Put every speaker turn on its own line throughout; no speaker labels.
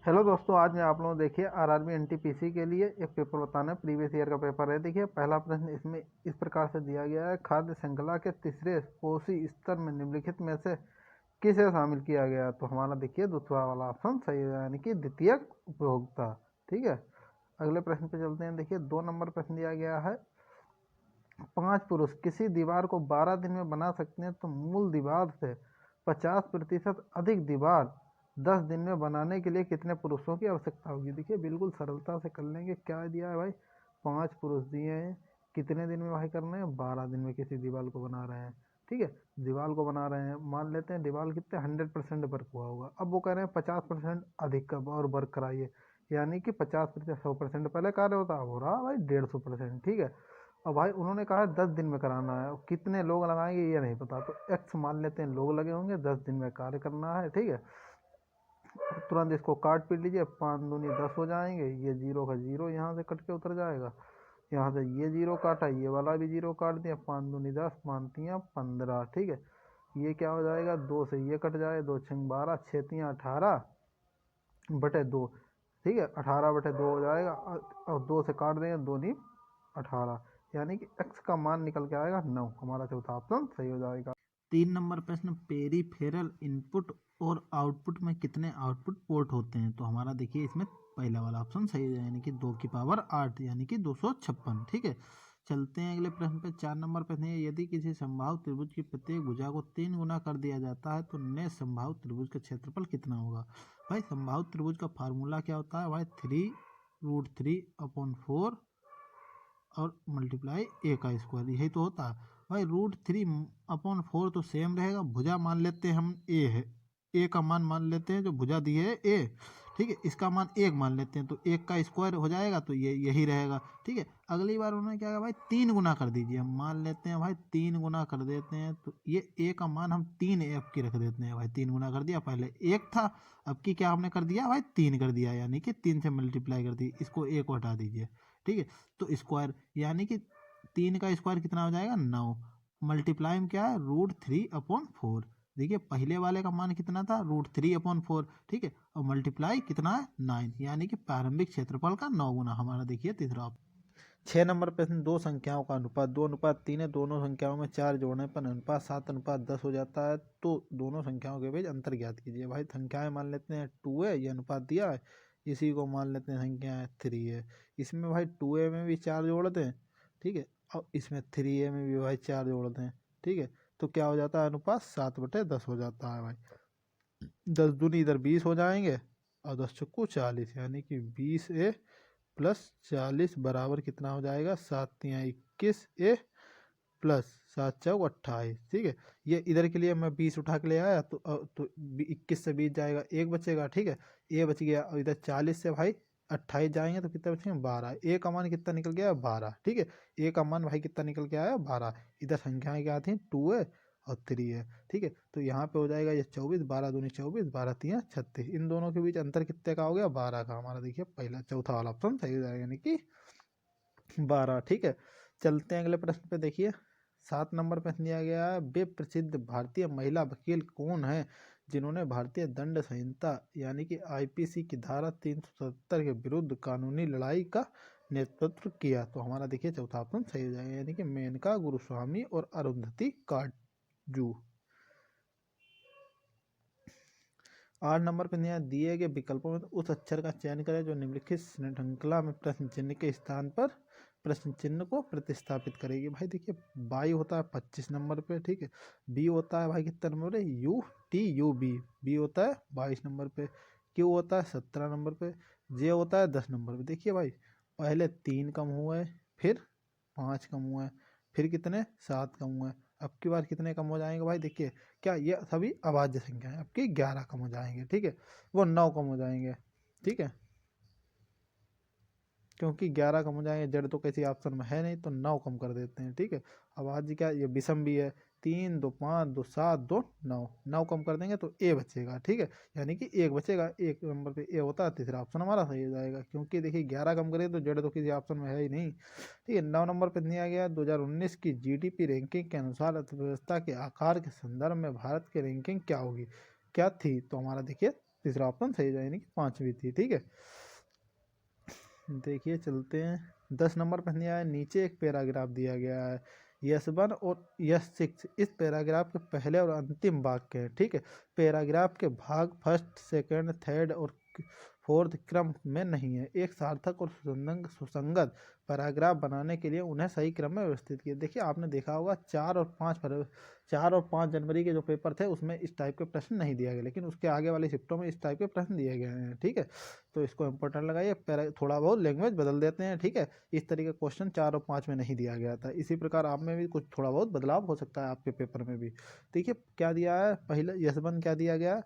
Hello दोस्तों, आज मैं आप लोगों को देखिए आरआरबी एनटीपीसी के लिए एक पेपर बताना है। प्रीवियस ईयर का पेपर है। देखिए पहला प्रश्न इसमें इस प्रकार से दिया गया है। खाद्य श्रृंखला के तीसरे पोषी स्तर में निम्नलिखित में से किसे शामिल किया गया? तो हमारा देखिए दूसरा वाला ऑप्शन सही है, यानी कि द्वितीयक उपभोक्ता। ठीक है, अगले प्रश्न पे चलते हैं। देखिए 2 नंबर प्रश्न दिया गया है। 5 पुरुष किसी दीवार को 12 दिन में बना सकते हैं, तो मूल दीवार से 50% अधिक दीवार 10 दिन में बनाने के लिए कितने पुरुषों की आवश्यकता होगी? देखिए बिल्कुल सरलता से कर लेंगे। क्या दिया है भाई? 5 पुरुष दिए हैं। कितने दिन में भाई करना है? 12 दिन में किसी दीवार को बना रहे हैं। ठीक है, दीवार को बना रहे हैं, मान लेते हैं दीवार कितने 100% वर्क हुआ होगा। अब वो कह रहे हैं 50% अधिक का और वर्क कराइए, यानी कि 50% 100% पहले कार्य होता है, हो रहा भाई 150%। ठीक है, और भाई उन्होंने कहा 10 दिन में कराना है। कितने लोग लगाएंगे ये नहीं पता, तो एक्स मान लेते हैं लोग लगे होंगे। 10 दिन में कार्य करना है। ठीक है, तुरंत इसको काट पीट लीजिए। 5 दूनी 10 हो जाएंगे। ये जीरो का जीरो यहाँ से कट के उतर जाएगा। यहाँ से ये जीरो काटा, ये वाला भी जीरो काट दिया। 5 दूनी 10, 5 तियां 15। ठीक है, ये क्या हो जाएगा? 2 से ये कट जाए, 2 6 12, 6 तियां 18/2। ठीक है, 18/2 हो जाएगा। और 2 से काट देंगे, 2 नी 18, यानी कि x का मान निकल के आएगा 9। हमारा चौथा ऑप्शन सही हो जाएगा।
3 नंबर प्रश्न, पेरीफेरल इनपुट और आउटपुट में कितने आउटपुट पोर्ट होते हैं? तो हमारा देखिए इसमें पहला वाला ऑप्शन सही है, यानी कि 2 की पावर 8 यानी कि 256। ठीक है, चलते हैं अगले प्रश्न पे। 4 नंबर प्रश्न है, यदि किसी समबाहु त्रिभुज की प्रत्येक भुजा को 3 गुना कर दिया जाता है तो नए समबाहु त्रिभुज का क्षेत्रफल कितना होगा? भाई समबाहु त्रिभुज का फार्मूला क्या होता है भाई? 3√3/4 और मल्टीप्लाई ए का स्क्वायर, यही तो होता है भाई। √3/4 तो सेम रहेगा। भुजा मान लेते हैं हम ए है, ए का मान मान लेते हैं, जो भुजा दी है ए। ठीक है, इसका मान 1 मान लेते हैं, तो 1 का स्क्वायर हो जाएगा, तो ये यही रहेगा। ठीक है, अगली बार उन्होंने क्या कहा भाई? 3 गुना कर दीजिए। हम मान लेते हैं भाई 3 गुना कर देते हैं, तो ये ए का मान हम 3f की रख देते हैं भाई। 3 गुना कर दिया, पहले 1 था, अब की क्या हमने कर दिया भाई? 3 कर दिया, यानी कि 3 से मल्टीप्लाई कर दी। इसको 1 को हटा दीजिए। ठीक है, तो स्क्वायर यानी कि 3 का स्क्वायर कितना हो जाएगा? 9। मल्टीप्लाई में क्या है? √3/4। देखिए पहले वाले का मान कितना था? √3/4। ठीक है, और मल्टीप्लाई कितना है? 9, यानी कि प्रारंभिक क्षेत्रफल का 9 गुना। हमारा देखिए तीसरा ऑप्शन।
6 नंबर प्रश्न, दो संख्याओं का अनुपात 2:3 है। दोनों संख्याओं में 4 जोड़ने पर अनुपात 7:10 हो जाता है, तो दोनों संख्याओं के बीच अंतर ज्ञात कीजिए। भाई संख्याएं मान लेते हैं 2 है, ये अनुपात दिया है। इसी को मान लेते हैं संख्या 3 है। इसमें भाई 2a में भी 4 जोड़ दें। ठीक है, और इसमें 3a में भी भाई 4 जोड़ दें। ठीक है, तो क्या हो जाता है? अनुपात 7/10 हो जाता है भाई। 10 दूनी इधर 20 हो जाएंगे, और 10 चौको 40, यानी कि 20a प्लस 40 बराबर कितना हो जाएगा? 7 तियां 21 प्लस 7 चौक 28। ठीक है, ये इधर के लिए मैं 20 उठा के ले आया, तो 21 से 20 जाएगा, 1 बचेगा। ठीक है, ये बच गया। और इधर 40 से भाई 28 जाएंगे, तो कितना बचेंगे? 12। ए का मान कितना निकल गया? 12। ठीक है, ए का मान भाई कितना निकल के आया? 12। इधर संख्याएं क्या थी? 2 है और 3 है। ठीक है, तो यहाँ पे हो जाएगा ये 24, 12 दूनी 24, 12 तियां 36। इन दोनों के बीच अंतर कितने का हो गया? 12 का। हमारा देखिए पहला चौथा वाला ऑप्शन सही हो जाएगा, यानी कि 12। ठीक है, चलते हैं अगले प्रश्न पे। देखिए 7 नंबर प्रश्न दिया गया है, वे प्रसिद्ध भारतीय महिला वकील कौन है जिन्होंने भारतीय दंड संहिता यानी कि आईपीसी की धारा 377 के विरुद्ध कानूनी लड़ाई का नेतृत्व किया? तो हमारा देखिए चौथा ऑप्शन सही हो जाएगा, यानी कि मेनका गुरुस्वामी और अरुंधति काटजू। 8 नंबर पर दिए गए विकल्पों में उस अक्षर का चयन करें जो निम्नलिखित श्रृंखला में प्रश्न चिन्ह के स्थान पर प्रश्न चिन्ह को प्रतिस्थापित करेगी। भाई देखिए बाई होता है 25 नंबर पे। ठीक है, बी होता है भाई कितना नंबर पे? UTUB। बी होता है 22 नंबर पे। क्यू होता है 17 नंबर पे। जे होता है 10 नंबर पे। देखिए भाई पहले 3 कम हुए, फिर 5 कम हुए, फिर कितने? 7 कम हुए। अब की बार कितने कम हो जाएंगे भाई? देखिए क्या ये सभी अभाज्य संख्या है, आपके 11 कम हो जाएंगे। ठीक है, वो 9 कम हो जाएंगे। ठीक है, क्योंकि 11 कम हो जाएंगे, जड़ तो किसी ऑप्शन में है नहीं, तो 9 कम कर देते हैं। ठीक है, अभाज्य क्या? ये विषम भी है। 3 2 5 2 7 2 9, 9 कम कर देंगे तो ए बचेगा। ठीक है, यानी कि 1 बचेगा। 1 नंबर पे ए होता है, तीसरा ऑप्शन हमारा सही हो जाएगा, क्योंकि देखिए 11 कम करें तो जड़ तो किसी ऑप्शन में है ही नहीं। ठीक है, 9 नंबर पे दिया गया 2019 की जीडीपी रैंकिंग के अनुसार अर्थव्यवस्था के आकार के संदर्भ में भारत की रैंकिंग क्या होगी? क्या थी? तो हमारा देखिए तीसरा ऑप्शन सही हो जाएगा, यानी कि 5वीं थी। ठीक है, देखिए चलते हैं 10 नंबर पर दिया है। नीचे एक पैराग्राफ दिया गया है, यस 1 और यस 6 इस पैराग्राफ के पहले और अंतिम वाक्य है। ठीक है, पैराग्राफ के भाग फर्स्ट, सेकंड, थर्ड और फोर्थ क्रम में नहीं है। एक सार्थक और सुसंगत पैराग्राफ बनाने के लिए उन्हें सही क्रम में व्यवस्थित किया। देखिए आपने देखा होगा 4 और 5 जनवरी के जो पेपर थे उसमें इस टाइप के प्रश्न नहीं दिया गया, लेकिन उसके आगे वाली शिफ्टों में इस टाइप के प्रश्न दिए गए हैं। ठीक है, तो इसको इंपॉर्टेंट लगाइए, थोड़ा बहुत लैंग्वेज बदल देते हैं। ठीक है, इस तरीके का क्वेश्चन 4 और 5 में नहीं दिया गया था। इसी प्रकार आप में भी कुछ थोड़ा बहुत बदलाव हो सकता है आपके पेपर में भी। देखिए क्या दिया है, पहले यस 1 क्या दिया गया,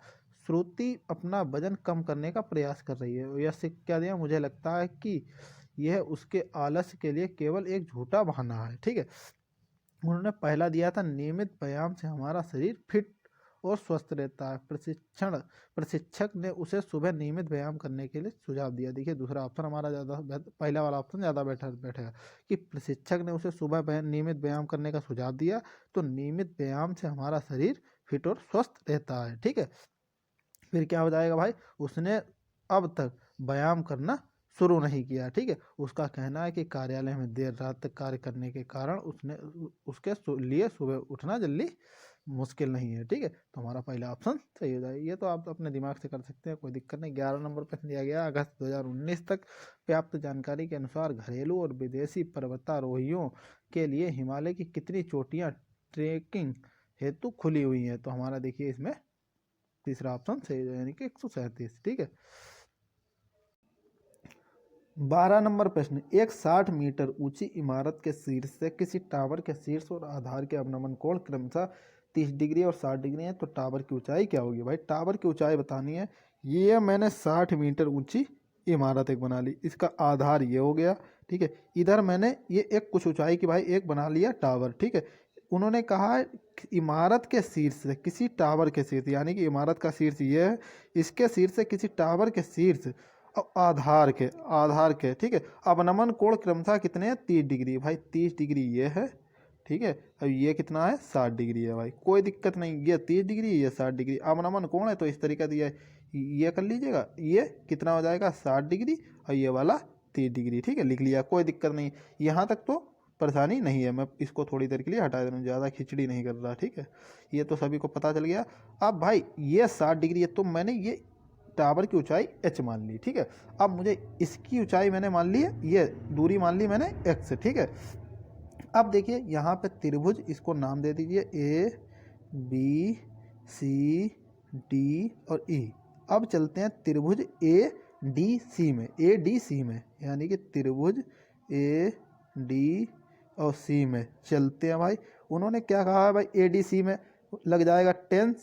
श्रुति अपना वजन कम करने का प्रयास कर रही है। यस 6 क्या दिया, मुझे लगता है कि यह उसके आलस्य के लिए केवल एक झूठा बहाना है। ठीक है, उन्होंने पहला दिया था नियमित व्यायाम से हमारा शरीर फिट और स्वस्थ रहता है। प्रशिक्षक ने उसे सुबह नियमित व्यायाम करने के लिए सुझाव दिया। देखिए दूसरा ऑप्शन हमारा ज़्यादा, पहला वाला ऑप्शन ज़्यादा बैठेगा कि प्रशिक्षक ने उसे सुबह नियमित व्यायाम करने का सुझाव दिया, तो नियमित व्यायाम से हमारा शरीर फिट और स्वस्थ रहता है। ठीक है, फिर क्या हो जाएगा भाई, उसने अब तक व्यायाम करना शुरू नहीं किया। ठीक है, उसका कहना है कि कार्यालय में देर रात तक कार्य करने के कारण उसके लिए सुबह उठना जल्दी मुश्किल नहीं है। ठीक है, तो हमारा पहला ऑप्शन सही हो जाएगा। ये तो आप अपने दिमाग से कर सकते हैं, कोई दिक्कत नहीं। 11 नंबर पर दिया गया, अगस्त 2019 तक प्राप्त जानकारी के अनुसार घरेलू और विदेशी पर्वतारोहियों के लिए हिमालय की कितनी चोटियां ट्रेकिंग हेतु खुली हुई हैं। तो हमारा देखिए इसमें तीसरा ऑप्शन सही है, यानी कि 137। ठीक है, 12 नंबर प्रश्न, एक 60 मीटर ऊंची इमारत के शीर्ष से किसी टावर के शीर्ष और आधार के अवनमन कोण क्रमशः 30 डिग्री और 60 डिग्री है, तो टावर की ऊंचाई क्या होगी। भाई टावर की ऊंचाई बतानी है। ये मैंने 60 मीटर ऊंची इमारत एक बना ली, इसका आधार ये हो गया। ठीक है, इधर मैंने ये एक कुछ ऊंचाई की भाई एक बना लिया टावर। ठीक है, उन्होंने कहा इमारत के शीर्ष से किसी टावर के शीर्ष, यानी कि इमारत का शीर्ष ये है, इसके शीर्ष से किसी टावर के शीर्ष और आधार के ठीक है, अवनमन कोण क्रमशः कितने हैं, 30 डिग्री। भाई 30 डिग्री ये है। ठीक है, अब ये कितना है, 60 डिग्री है। भाई कोई दिक्कत नहीं, ये 30 डिग्री ये 60 डिग्री अवनमन कोण है, तो इस तरीका दिया है, ये कर लीजिएगा। ये कितना हो जाएगा, 60 डिग्री, और ये वाला 30 डिग्री। ठीक है, लिख लिया, कोई दिक्कत नहीं, यहाँ तक तो परेशानी नहीं है। मैं इसको थोड़ी देर के लिए हटा दे रहा हूँ, ज़्यादा खिचड़ी नहीं कर रहा। ठीक है, ये तो सभी को पता चल गया। अब भाई ये 60 डिग्री है, तो मैंने ये टावर की ऊंचाई h मान ली। ठीक है, अब मुझे इसकी ऊंचाई मैंने मान ली है, ये दूरी मान ली मैंने x। ठीक है, अब देखिए यहाँ पे त्रिभुज, इसको नाम दे दीजिए ABCD और E। अब चलते हैं त्रिभुज ADC में, यानी कि त्रिभुज AD और C में चलते हैं। भाई उन्होंने क्या कहा है, भाई ADC में लग जाएगा 10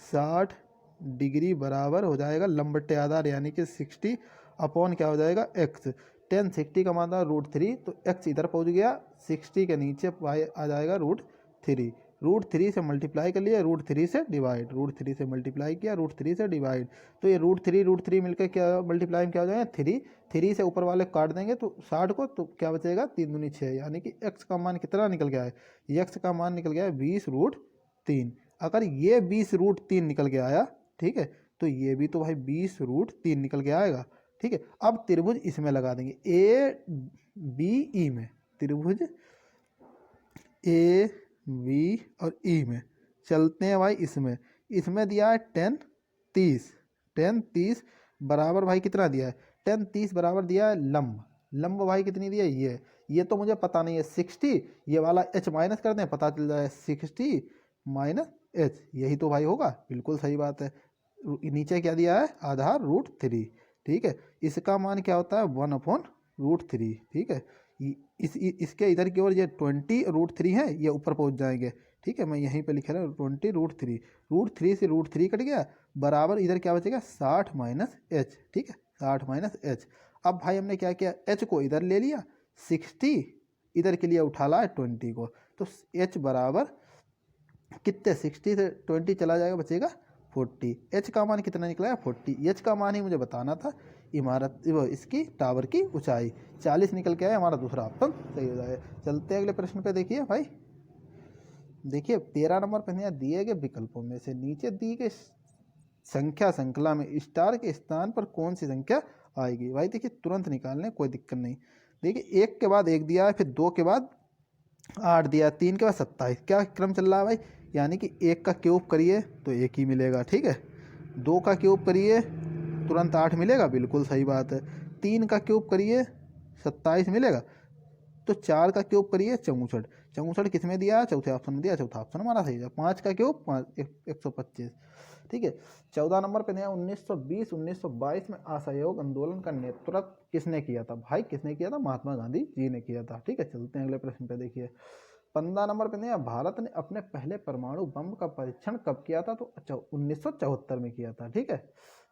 60 डिग्री बराबर हो जाएगा लंबटे आधार, यानी कि 60 अपॉन क्या हो जाएगा x। 10 60 का मान था √3, तो x इधर पहुंच गया, 60 के नीचे आ जाएगा √3। √3 से मल्टीप्लाई कर लिया, √3 से डिवाइड, √3 से मल्टीप्लाई किया, √3 से डिवाइड, तो ये √3 मिलकर क्या मल्टीप्लाई में क्या हो जाएगा 3 से ऊपर वाले काट देंगे तो 60 को, तो क्या बचेगा 3 दूनी 6, यानी कि x का मान कितना निकल गया है, x का मान निकल गया है 20√3। अगर ये 20√3 निकल के आया, ठीक है, तो ये भी तो भाई 20√3 निकल के आएगा। ठीक है, अब त्रिभुज इसमें लगा देंगे ABE में, त्रिभुज AB और E में चलते हैं। भाई इसमें दिया है 10 30 बराबर भाई कितना दिया है, 10 30 बराबर दिया है लंब भाई कितनी दिया है, ये तो मुझे पता नहीं है 60, ये वाला h माइनस कर दें, पता चल जाए 60 माइनस h, यही तो भाई होगा, बिल्कुल सही बात है। नीचे क्या दिया है, आधार √3। ठीक है, इसका मान क्या होता है 1/√3। ठीक है, इसके इधर की ओर ये 20√3 है, ये ऊपर पहुंच जाएंगे। ठीक है, मैं यहीं पे लिख रहा हूँ 20√3, √3 से √3 कट गया, बराबर इधर क्या बचेगा 60 माइनस h। ठीक है, 60 माइनस h। अब भाई हमने क्या किया, h को इधर ले लिया, 60 इधर के लिए उठा ला है 20 को, तो h बराबर कितने, 60 से 20 चला जाएगा, बचेगा 40। h का मान कितना निकला है 40, h का मान ही मुझे बताना था, इमारत इसकी टावर की ऊंचाई 40 निकल के आया, हमारा दूसरा ऑप्शन सही हो जाएगा। चलते हैं अगले प्रश्न पे। देखिए भाई, देखिए 13 नंबर पे दिए गए विकल्पों में से नीचे दी गई संख्या श्रृंखला में स्टार के स्थान पर कौन सी संख्या आएगी? भाई देखिए तुरंत निकालने कोई दिक्कत नहीं। देखिए 1 के बाद 1 दिया है, फिर 2 के बाद 8 दिया, 3 के बाद 27, क्या क्रम चल रहा है भाई? यानी कि 1 का क्यूब करिए तो 1 ही मिलेगा, ठीक है। 2 का क्यूब करिए तुरंत 8 मिलेगा, बिल्कुल सही बात है। 3 का क्यूब करिए 27 मिलेगा। तो 4 का क्यूब करिए 64, 64 किस में दिया? चौथे ऑप्शन में दिया, चौथा ऑप्शन हमारा सही है। 5 का क्यूब 125, ठीक है। 14 नंबर पे दिया 1920-1922 में असहयोग आंदोलन का नेतृत्व किसने किया था? भाई किसने किया था? महात्मा गांधी जी ने किया था, ठीक है। चलते हैं अगले प्रश्न पे। देखिए 15 नंबर पे दिया भारत ने अपने पहले परमाणु बम का परीक्षण कब किया था? तो 1974 में किया था, ठीक है।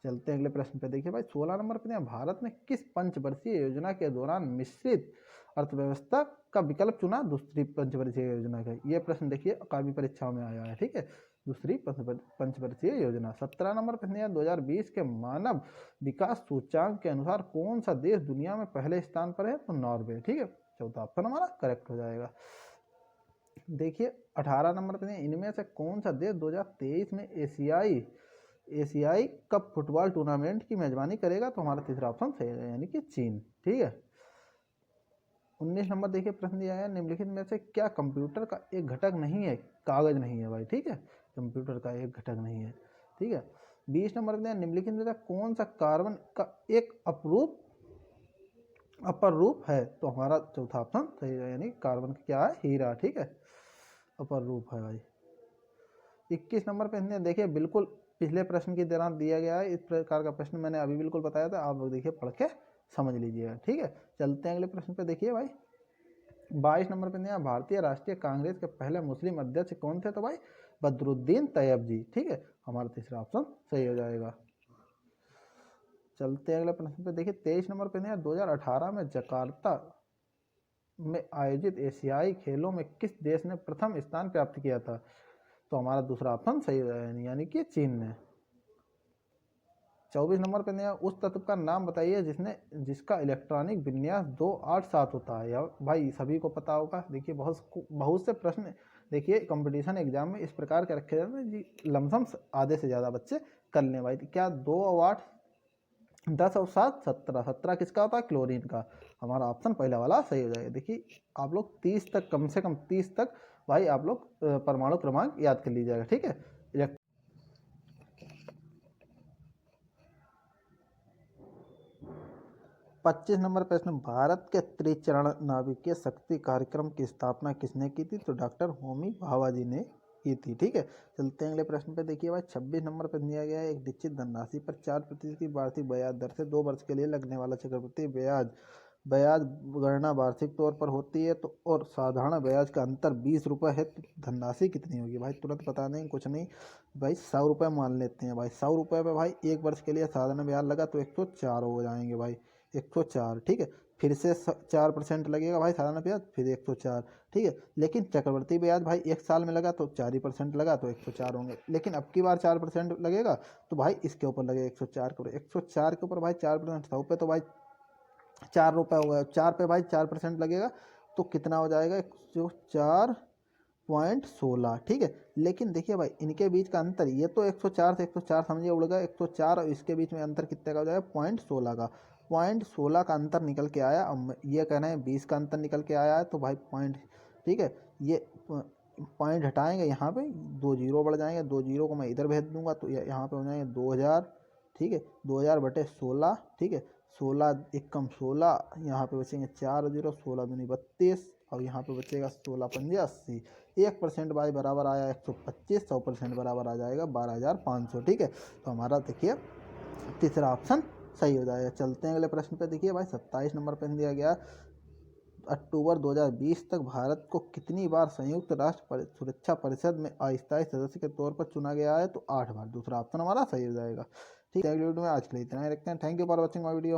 चलते हैं अगले प्रश्न पे। देखिए भाई 16 नंबर पे दिया भारत ने किस पंचवर्षीय योजना के दौरान मिश्रित अर्थव्यवस्था का विकल्प चुना? दूसरी पंचवर्षीय योजना का। ये प्रश्न देखिए काफी परीक्षाओं में आया है, ठीक है। दूसरी पंचवर्षीय योजना। 17 नंबर पे दिया 2020 के मानव विकास सूचांक के अनुसार कौन सा देश दुनिया में पहले स्थान पर है? तो नॉर्वे, ठीक है। चौथा ऑप्शन हमारा करेक्ट हो जाएगा। देखिए 18 नंबर पे इनमें से कौन सा देश 2023 में एशियाई कप फुटबॉल टूर्नामेंट की मेजबानी करेगा? तो हमारा तीसरा ऑप्शन सही है, यानी कि चीन, ठीक है। 19 नंबर देखिए प्रश्न दिया है निम्नलिखित में से क्या कंप्यूटर का एक घटक नहीं है? कागज नहीं है भाई, ठीक है। कंप्यूटर का एक घटक नहीं है, ठीक है। 20 नंबर दिया निम्नलिखित में से कौन सा कार्बन का एक अपर रूप है? तो हमारा चौथा ऑप्शन सही है, यानी कार्बन का क्या है? हीरा, ठीक है। अपर रूप है भाई। 21 नंबर पे देखिए बिल्कुल पिछले प्रश्न की तरह दिया गया है, इस प्रकार का प्रश्न मैंने अभी बिल्कुल बताया था, आप लोग देखिए पढ़ के समझ लीजिएगा, ठीक है। चलते हैं अगले प्रश्न पे। देखिए भाई 22 नंबर पे दिया भारतीय राष्ट्रीय कांग्रेस के पहले मुस्लिम अध्यक्ष कौन थे? तो भाई बदरुद्दीन तैयब जी, ठीक है। हमारा तीसरा ऑप्शन सही हो जाएगा। चलते हैं अगले प्रश्न पे। देखिए 23 नंबर पे दिया 2018 में जकार्ता में आयोजित एशियाई खेलों में किस देश ने प्रथम स्थान प्राप्त किया था? तो हमारा दूसरा ऑप्शन सही है, यानी कि चीन ने। 24 नंबर पे दिया उस तत्व का नाम बताइए जिसका इलेक्ट्रॉनिक विन्यास 287 होता है। यार भाई सभी को पता होगा। देखिए बहुत से प्रश्न देखिए कंपटीशन एग्जाम में इस प्रकार के रखे जाते हैं जी, लमसम आधे से ज़्यादा बच्चे कर लें भाई। क्या 2 और 8 10 और 7 17, 17 किसका होता है? क्लोरीन का। हमारा ऑप्शन पहला वाला सही हो जाएगा। देखिए आप लोग 30 तक, कम से कम 30 तक भाई आप लोग परमाणु क्रमांक याद कर लीजिएगा, ठीक है। 25 नंबर प्रश्न भारत के त्रिचरण नाभिकीय शक्ति कार्यक्रम की स्थापना किसने की थी? तो डॉक्टर होमी भाभा जी ने की थी, ठीक है। चलते हैं अगले प्रश्न पे। देखिए भाई 26 नंबर पर दिया गया है एक निश्चित धनराशि पर 4% की वार्षिक ब्याज दर से 2 वर्ष के लिए लगने वाला चक्रवृद्धि ब्याज गणना वार्षिक तौर पर होती है। तो और साधारण ब्याज का अंतर 20 रुपये है, तो धनराशि कितनी होगी? भाई तुरंत पता नहीं, कुछ नहीं भाई, 100 रुपये मान लेते हैं भाई। 100 रुपये पे भाई 1 वर्ष के लिए साधारण ब्याज लगा तो 104 हो जाएंगे भाई, 104, ठीक है। फिर से 4% लगेगा भाई सालाना ब्याज, फिर 104, ठीक है। लेकिन चक्रवर्ती ब्याज भाई 1 साल में लगा तो 4% लगा तो 104 होंगे। लेकिन अब की बार 4% लगेगा तो भाई इसके ऊपर लगेगा 104 के ऊपर, 104 के ऊपर भाई 4%, 100 पे तो भाई 4 रुपये हो गया। 4 पे भाई 4% लगेगा तो कितना हो जाएगा? 104.16, ठीक है। लेकिन देखिए भाई इनके बीच का अंतर, ये तो 104 से 104 समझिए उड़ गया, 104 और इसके बीच में अंतर कितने का हो जाएगा? 0.16 का। 0.16 का अंतर निकल के आया। अब ये कहना है 20 का अंतर निकल के आया है तो भाई पॉइंट, ठीक है। ये पॉइंट हटाएंगे, यहाँ पे 2 जीरो बढ़ जाएंगे, 2 जीरो को मैं इधर भेज दूंगा तो यहाँ पे हो जाएंगे 2000, ठीक है। 2000/16, ठीक है। 16 एकम 16, यहाँ पे बचेंगे 4 जीरो, 16 दूनी 32 और यहाँ पे बचेगा 16 पंजे 80। 1% भाई बराबर आया 125, 100% बराबर आ जाएगा 12,500, ठीक है। तो हमारा देखिए तीसरा ऑप्शन सही हो जाएगा। चलते हैं अगले प्रश्न पे। देखिए भाई 27 नंबर पे दिया गया अक्टूबर 2020 तक भारत को कितनी बार संयुक्त राष्ट्र सुरक्षा परिषद में अस्थायी सदस्य के तौर पर चुना गया है? तो 8 बार। दूसरा ऑप्शन हमारा सही हो जाएगा, ठीक है। वीडियो में आज के लिए इतना ही रखते हैं। Thank you for watching my video.